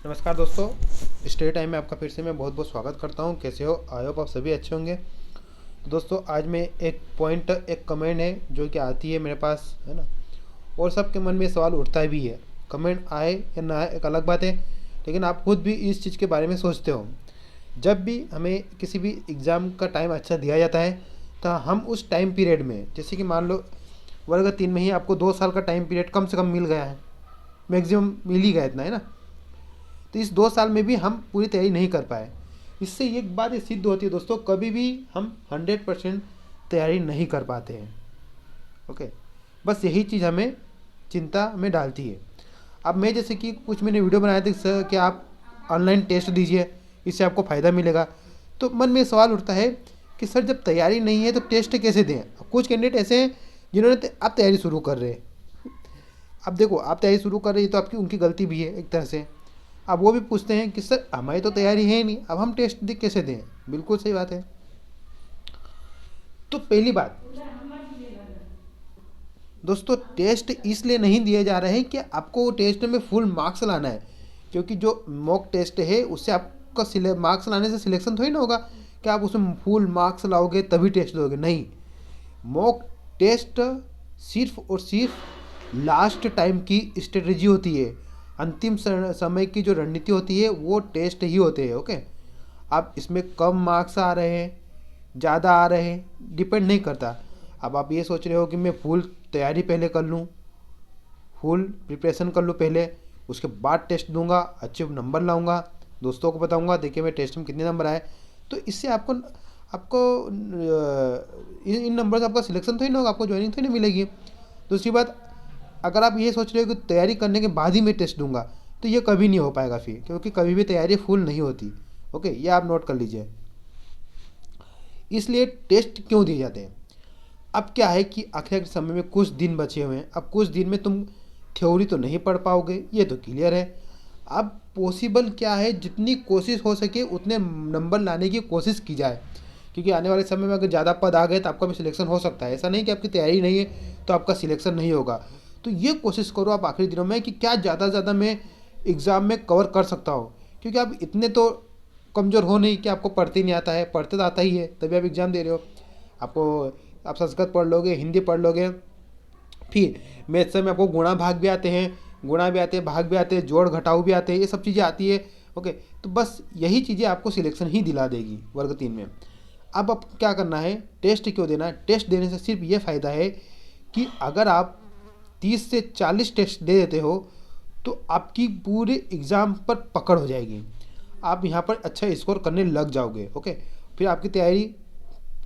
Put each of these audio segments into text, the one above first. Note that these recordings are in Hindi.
नमस्कार दोस्तों, स्टडी टाइम में आपका फिर से मैं बहुत बहुत स्वागत करता हूं। कैसे हो? आई होप आप सभी अच्छे होंगे। तो दोस्तों, आज मैं एक कमेंट है जो कि आती है मेरे पास, है ना, और सबके मन में सवाल उठता भी है। कमेंट आए या ना आए एक अलग बात है, लेकिन आप खुद भी इस चीज़ के बारे में सोचते हो। जब भी हमें किसी भी एग्ज़ाम का टाइम अच्छा दिया जाता है, तो हम उस टाइम पीरियड में, जैसे कि मान लो वर्ग 3 में ही आपको 2 साल का टाइम पीरियड कम से कम मिल गया है, मैक्सिमम मिल ही गया इतना, है ना। तो इस 2 साल में भी हम पूरी तैयारी नहीं कर पाए। इससे एक बात ये सिद्ध होती है दोस्तों, कभी भी हम 100% तैयारी नहीं कर पाते हैं। ओके, बस यही चीज़ हमें चिंता में डालती है। अब मैं जैसे कि कुछ मैंने वीडियो बनाए थे सर कि आप ऑनलाइन टेस्ट दीजिए, इससे आपको फ़ायदा मिलेगा। तो मन में सवाल उठता है कि सर जब तैयारी नहीं है तो टेस्ट कैसे दें। कुछ कैंडिडेट ऐसे हैं जिन्होंने आप तैयारी शुरू कर रहे हैं। अब देखो, आप तैयारी शुरू कर रही है तो आपकी उनकी गलती भी है एक तरह से। अब वो भी पूछते हैं कि सर हमारी तो तैयारी है ही नहीं, अब हम टेस्ट दे कैसे दें। बिल्कुल सही बात है। तो पहली बात दोस्तों, टेस्ट इसलिए नहीं दिए जा रहे हैं कि आपको टेस्ट में फुल मार्क्स लाना है, क्योंकि जो मॉक टेस्ट है उससे आपका मार्क्स लाने से सिलेक्शन थोड़ी ना होगा कि आप उसमें फुल मार्क्स लाओगे तभी टेस्ट दोगे। नहीं, मॉक टेस्ट सिर्फ और सिर्फ लास्ट टाइम की स्ट्रेटजी होती है। अंतिम समय की जो रणनीति होती है वो टेस्ट ही होते हैं। ओके, अब इसमें कम मार्क्स आ रहे हैं, ज़्यादा आ रहे हैं, डिपेंड नहीं करता। अब आप ये सोच रहे हो कि मैं फुल तैयारी पहले कर लूँ, फुल प्रिपरेशन कर लूँ पहले, उसके बाद टेस्ट दूंगा, अच्छे नंबर लाऊंगा, दोस्तों को बताऊंगा देखिए मैं टेस्ट में कितने नंबर आए। तो इससे आपको आपको इन नंबर से आपका सिलेक्शन तो ही ना होगा, आपको ज्वाइनिंग तो ही नहीं मिलेगी। दूसरी बात, अगर आप ये सोच रहे हो कि तैयारी करने के बाद ही मैं टेस्ट दूंगा, तो ये कभी नहीं हो पाएगा फिर, क्योंकि कभी भी तैयारी फुल नहीं होती। ओके, ये आप नोट कर लीजिए। इसलिए टेस्ट क्यों दिए जाते हैं? अब क्या है कि आखिर समय में कुछ दिन बचे हुए हैं। अब कुछ दिन में तुम थ्योरी तो नहीं पढ़ पाओगे, ये तो क्लियर है। अब पॉसिबल क्या है, जितनी कोशिश हो सके उतने नंबर लाने की कोशिश की जाए, क्योंकि आने वाले समय में अगर ज़्यादा पद आ गए तो आपका भी सिलेक्शन हो सकता है। ऐसा नहीं कि आपकी तैयारी नहीं है तो आपका सिलेक्शन नहीं होगा। तो ये कोशिश करो आप आखिरी दिनों में कि क्या ज़्यादा से ज़्यादा मैं एग्ज़ाम में कवर कर सकता हूँ, क्योंकि आप इतने तो कमज़ोर हो नहीं कि आपको पढ़ते नहीं आता है। पढ़ते तो आता ही है, तभी आप एग्ज़ाम दे रहे हो। आपको आप संस्कृत पढ़ लोगे, हिंदी पढ़ लोगे, फिर मैथ्स में आपको गुणा भाग भी आते हैं, गुणा भी आते हैं, भाग भी आते हैं, जोड़ घटाव भी आते हैं, ये सब चीज़ें आती है। ओके, तो बस यही चीज़ें आपको सिलेक्शन ही दिला देगी वर्ग 3 में। अब आप क्या करना है, टेस्ट क्यों देना है? टेस्ट देने से सिर्फ ये फ़ायदा है कि अगर आप 30 से 40 टेस्ट दे देते हो तो आपकी पूरे एग्ज़ाम पर पकड़ हो जाएगी, आप यहाँ पर अच्छा स्कोर करने लग जाओगे। ओके, फिर आपकी तैयारी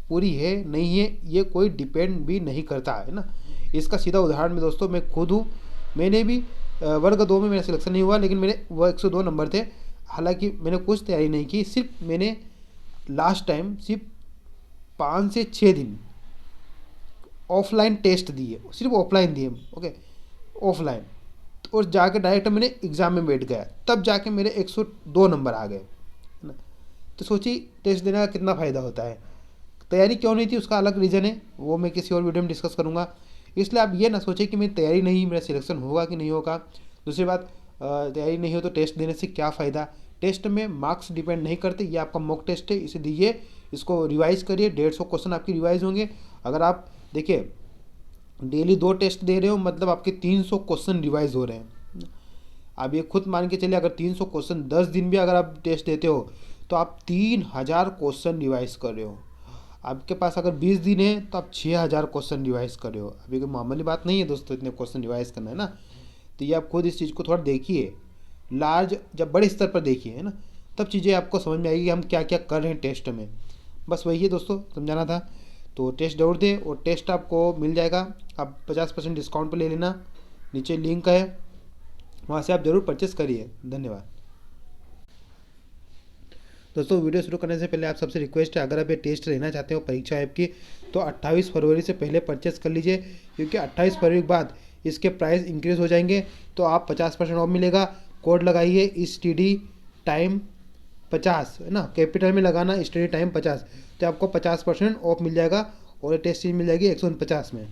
पूरी है नहीं है ये कोई डिपेंड भी नहीं करता है ना। इसका सीधा उदाहरण में दोस्तों मैं खुद हूँ। मैंने भी वर्ग 2 में मेरा सिलेक्शन नहीं हुआ, लेकिन मेरे वो 102 नंबर थे। हालांकि मैंने कुछ तैयारी नहीं की, सिर्फ मैंने लास्ट टाइम सिर्फ 5 से 6 दिन ऑफलाइन टेस्ट दिए, सिर्फ ऑफलाइन दिए। ओके, ऑफलाइन, और जाके डायरेक्ट मैंने एग्ज़ाम में बैठ गया, तब जाके मेरे 102 नंबर आ गए, है ना। तो सोचिए टेस्ट देने का कितना फ़ायदा होता है। तैयारी क्यों नहीं थी उसका अलग रीज़न है, वो मैं किसी और वीडियो में डिस्कस करूँगा। इसलिए आप ये ना सोचें कि मेरी तैयारी नहीं, मेरा सिलेक्शन होगा कि नहीं होगा। दूसरी बात, तैयारी नहीं हो तो टेस्ट देने से क्या फ़ायदा। टेस्ट में मार्क्स डिपेंड नहीं करते, ये आपका मॉक टेस्ट है, इसे दीजिए, इसको रिवाइज़ करिए। 150 क्वेश्चन आपकी रिवाइज़ होंगे। अगर आप देखिए डेली 2 टेस्ट दे रहे हो, मतलब आपके 300 क्वेश्चन रिवाइज हो रहे हैं। आप ये खुद मान के चलिए, अगर 300 क्वेश्चन 10 दिन भी अगर आप टेस्ट देते हो तो आप 3000 क्वेश्चन रिवाइज कर रहे हो। आपके पास अगर 20 दिन है तो आप 6000 क्वेश्चन रिवाइज कर रहे हो। अभी कोई मामूली बात नहीं है दोस्तों, इतने क्वेश्चन रिवाइज करना, है ना। तो ये आप खुद इस चीज़ को थोड़ा देखिए, लार्ज जब बड़े स्तर पर देखिए, है ना, तब चीज़ें आपको समझ में आएगी कि हम क्या क्या कर रहे हैं टेस्ट में। बस वही है दोस्तों, समझाना था। तो टेस्ट जरूर दें, और टेस्ट आपको मिल जाएगा। आप 50% डिस्काउंट पर ले लेना, नीचे लिंक है, वहाँ से आप ज़रूर परचेस करिए। धन्यवाद दोस्तों। वीडियो शुरू करने से पहले आप सबसे रिक्वेस्ट है, अगर आप ये टेस्ट लेना चाहते हो परीक्षा ऐप की, तो 28 फरवरी से पहले परचेस कर लीजिए, क्योंकि 28 फरवरी के बाद इसके प्राइस इंक्रीज़ हो जाएंगे। तो आप 50% ऑफ मिलेगा। कोड लगाइए स्टडी टाइम 50, है ना, कैपिटल में लगाना, स्टडी टाइम 50, तो आपको 50% ऑफ मिल जाएगा, और ये टेस्ट सीरीज मिल जाएगी 149 में।